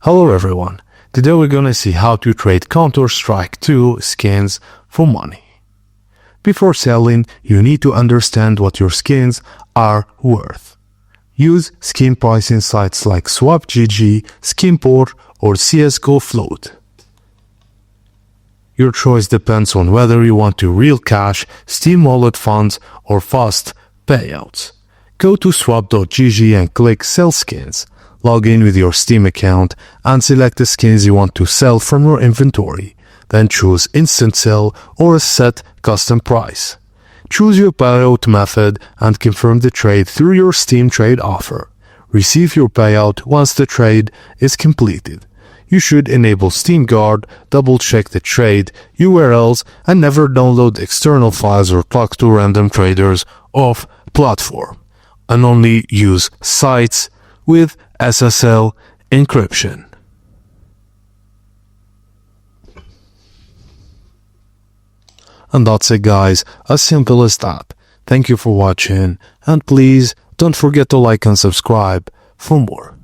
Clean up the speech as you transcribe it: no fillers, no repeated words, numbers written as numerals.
Hello everyone, today we're gonna see how to trade Counter-Strike 2 skins for money. Before selling, you need to understand what your skins are worth. Use skin pricing sites like Swap.gg, Skinport or CSGO Float. Your choice depends on whether you want to real cash, Steam wallet funds or fast payouts. Go to swap.gg and click Sell Skins. Log in with your Steam account and select the skins you want to sell from your inventory. Then choose Instant Sell or a set custom price. Choose your payout method and confirm the trade through your Steam trade offer. Receive your payout once the trade is completed. You should enable Steam Guard, double-check the trade URLs, and never download external files or talk to random traders off platform. And only use sites with SSL encryption. And that's it guys, as simple as that. Thank you for watching, and please don't forget to like and subscribe for more.